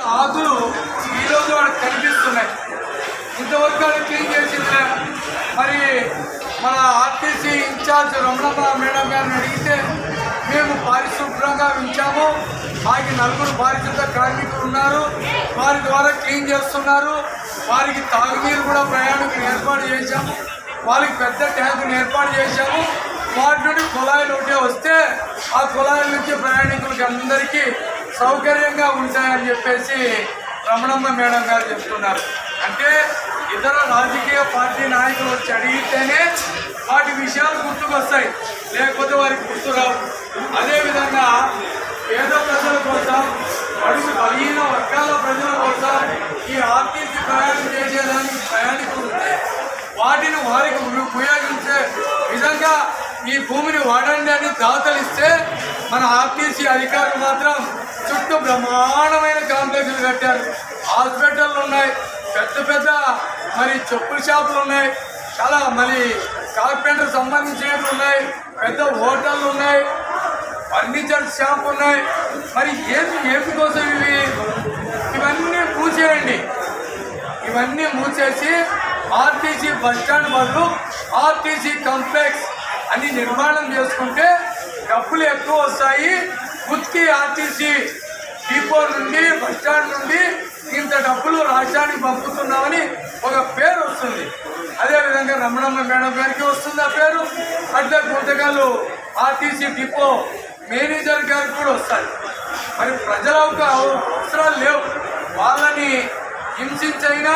ఆకులు ఈరోజు వాడికి కనిపిస్తున్నాయి. ఇంతవరకు అది క్లీన్ చేసింది. మరి మన ఆర్టీసీ ఇన్ఛార్జ్ రమణమ్మ మేడం గారిని అడిగితే మేము పారిశుభ్రంగా ఉంచాము, మాకు 4 పారిశుద్ధ కార్మికులు ఉన్నారు, వారి ద్వారా క్లీన్ చేస్తున్నారు, వారికి తాగునీరు కూడా ప్రయాణికులు ఏర్పాటు చేశాము, వాళ్ళకి పెద్ద ట్యాంకుని ఏర్పాటు చేశాము, వాటి నుండి కుళాయిలు ఒకటే వస్తే ఆ కుళాయిల నుంచి ప్రయాణికులకి అందరికీ సౌకర్యంగా ఉంటాయని చెప్పేసి రమణమ్మ మేడం గారు చెప్తున్నారు. అంటే ఇతర రాజకీయ పార్టీ నాయకులు వచ్చి అడిగితేనే వాటి విషయాలు గుర్తుకొస్తాయి, లేకపోతే వారికి గుర్తురావు. అదేవిధంగా పేద ప్రజల కోసం, అడుగు బలహీన వర్గాల ప్రజల కోసం ఈ ఆర్టీసీ ప్రయాణం చేసేదానికి ప్రయాణికులు ఉంటే వాటిని వారికి ఉపయోగించే విధంగా ఈ భూమిని వాడండి అని దాతలు ఇస్తే మన ఆర్టీసీ అధికారులు మాత్రం చుట్టూ బ్రహ్మాండమైన కాంప్లెక్స్లు కట్టారు. హాస్పిటళ్ళు ఉన్నాయి, పెద్ద పెద్ద మరి చెప్పుల షాపులు ఉన్నాయి, చాలా మరి కార్పెంటర్ సంబంధించినవి ఉన్నాయి, పెద్ద హోటళ్ళు ఉన్నాయి, ఫర్నిచర్ షాప్ ఉన్నాయి. మరి ఏమి కోసం ఇవన్నీ మూసేయండి. ఇవన్నీ మూసేసి ఆర్టీసీ బస్టాండ్ బదులు ఆర్టీసీ కాంప్లెక్స్ అని నిర్మాణం చేసుకుంటే డబ్బులు ఎక్కువ వస్తాయి. గుత్తి ఆర్టీసీ డిపో నుండి బస్టాండ్ నుండి ఇంత డబ్బులు రాష్ట్రానికి పంపుతున్నామని ఒక పేరు వస్తుంది. అదేవిధంగా రమణమ్మ మేడం గారికి వస్తుంది ఆ పేరు. అట్లే గుంతకల్లు ఆర్టీసీ డిపో మేనేజర్ గారికి కూడా వస్తాయి. మరి ప్రజలకు అవసరాలు లేవు, వాళ్ళని హింసించైనా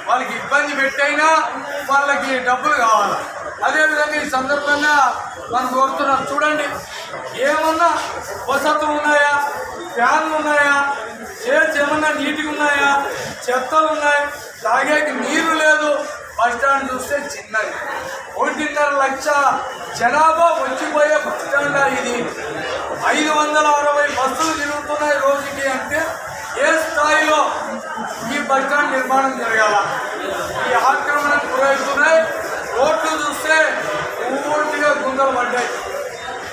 వాళ్ళకి ఇబ్బంది పెట్టైనా వాళ్ళకి డబ్బులు కావాలి. అదేవిధంగా ఈ సందర్భంగా మనం కోరుతున్నాం, చూడండి ఏమన్నా వసతులు ఉన్నాయా, ఫ్యాన్లు ఉన్నాయా, చైర్స్ ఏమన్నా నీట్గా ఉన్నాయా, చెత్తలు ఉన్నాయి, తాగేకి నీరు లేదు. బస్టాండ్ చూస్తే చిన్నది, 1.5 లక్ష జనాభా వచ్చిపోయే బస్టాండ్ ఇది. 560 బస్సులు తిరుగుతున్నాయి రోజుకి. అంటే ఏ స్థాయిలో ఈ బస్టాండ్ నిర్మాణం జరగాల? ఈ ఆక్రమణకు గురవుతున్నాయి. రోడ్లు చూస్తే పూర్తిగా గుంతలు పడ్డాయి.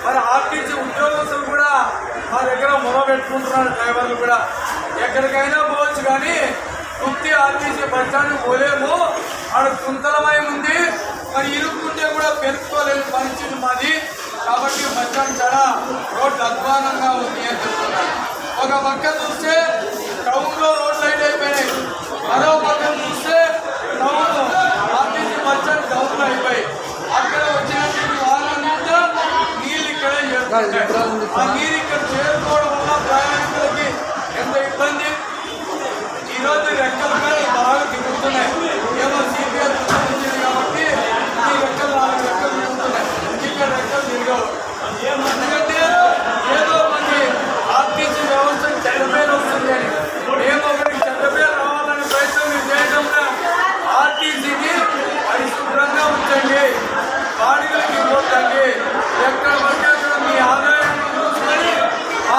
మరి ఆర్టీసీ ఉద్యోగస్తులు కూడా మా దగ్గర మొదలుపెట్టుకుంటున్నారు. డ్రైవర్లు కూడా ఎక్కడికైనా పోవచ్చు, కానీ గుత్తి ఆర్టీసీ బస్టాండ్ పోలేము, ఆడ గుంతలమై ఉంది, మరి ఇరుక్కుంటే కూడా పెరుక్కోలేని పరిస్థితి మాది. కాబట్టి బస్టాండ్ చాలా రోడ్లు అధ్వానంగా ఉంది అని చెప్తున్నారు. ఒక పక్క చూస్తే టౌన్లో రోడ్లు లైట్ అయిపోయినాయి, మరో పక్క చూస్తే టౌన్లో ఆర్టీసీ బస్టాండ్ టౌన్లో అయిపోయి అక్కడ వచ్చినటువంటి వాళ్ళంతా నీళ్ళు ఇక్కడే చేరుకుంటాయి. ఆ నీరు ఇక్కడ చేరుకోవడం వల్ల ప్రయాణికులకి ఎంత ఇబ్బంది. ఈరోజు రెక్కల మీద బాగా దిగుతున్నాయి. ఏమో సిపిఎల్ సంబంధించింది కాబట్టి ఈ రెక్కలు 4 రెక్కలు దిగుతున్నాయి, ఇక్కడ రెక్కలు తిరగవు. ఎందుకంటే ఏదో మంది ఆర్టీసీ వ్యవస్థకు చెడ్డ పేరు వస్తుంది అని, ఏమో ఒకరికి చెడ్డ పేరు రావాలని ప్రయత్నం చేయడంలో ఆర్టీసీని పరిశుభ్రంగా ఉంచండి, బాడిగలకి ఇవ్వద్దండి, ఎక్కడ పడితే అక్కడ మీ ఆదాయాన్ని చూసుకొని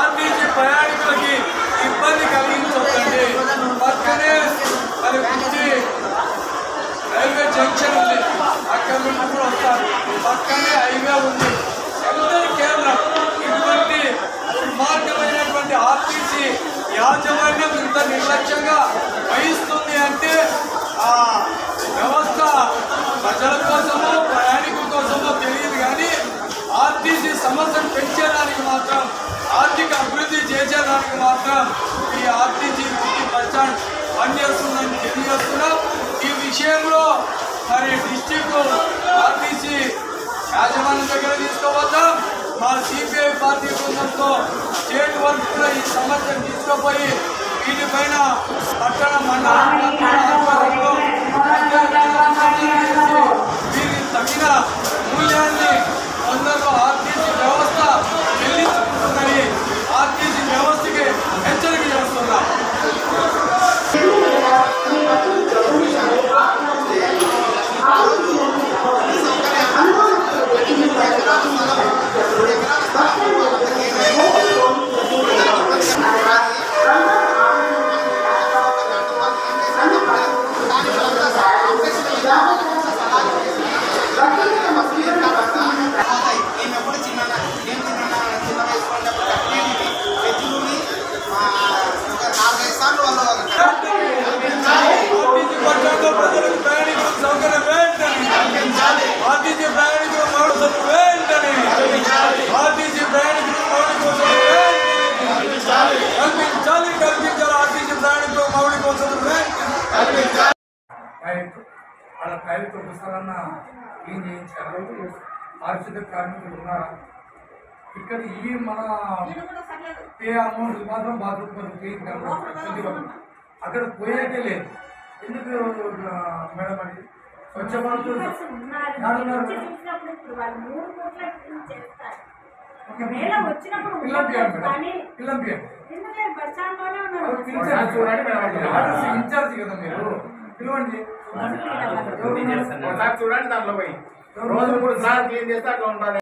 ఆర్టీసీ ప్రయాణికులకి ఇబ్బంది కలిగించొద్దండి. పక్కనే మరి గుర్తి రైల్వే జంక్షన్ ఉంది, అక్కడ నుండి కూడా వస్తారు, పక్కనే హైవే ఉంది. అందరి కేంద్రం ఇటువంటి దుర్మార్గమైనటువంటి ఆర్టీసీ యాజమాన్యం ఇంత నిర్లక్ష్యంగా వహిస్తుంది అంటే ఆ వ్యవస్థ ప్రజల కోసమో ప్రయాణికుల కోసమో తెలియదు, కానీ ఆర్టీసీ సమస్యను పెంచేదానికి మాత్రం, ఆర్థిక అభివృద్ధి చేసేదానికి మాత్రం ఈ ఆర్టీసీ బస్టాండ్ పనిచేస్తుందని తెలియజేస్తున్నాం. ఈ విషయంలో మరి డిస్ట్రిక్ట్ ఆర్టీసీ యాజమాన్యం దగ్గర తీసుకోవద్దాం. మా సిపిఐ పార్టీ బృందంతో స్టేట్ వరకు కూడా ఈ సమస్యను తీసుకుపోయి వీటిపైన పట్టణ మండలంలో వీరికి తగిన మూల్యాన్ని అందరూ ఆర్టీసీ వ్యవస్థ చెల్లించుకుంటుందని ఆర్టీసీ వ్యవస్థకి హెచ్చరిక చేస్తున్నాం. ఒకసారన్నా క్లీన్ చేయించారు. పారిశుద్ధ కార్మికులు ఉన్నారా ఇక్కడ? ఈ మన పే అమౌంట్ మాత్రం బాత్రూమ్ కోసం క్లీన్ కావాలి, అక్కడ పోయేకే లేదు. ఎందుకు మేడం అది స్వచ్ఛ భారత్ ఇన్ఛార్జ్ కదా మీరు, పిలవండి. చూడండి దాంట్లో పోయి రోజు 3 సార్లు క్లీన్ చేస్తే అట్లా ఉంటుంది.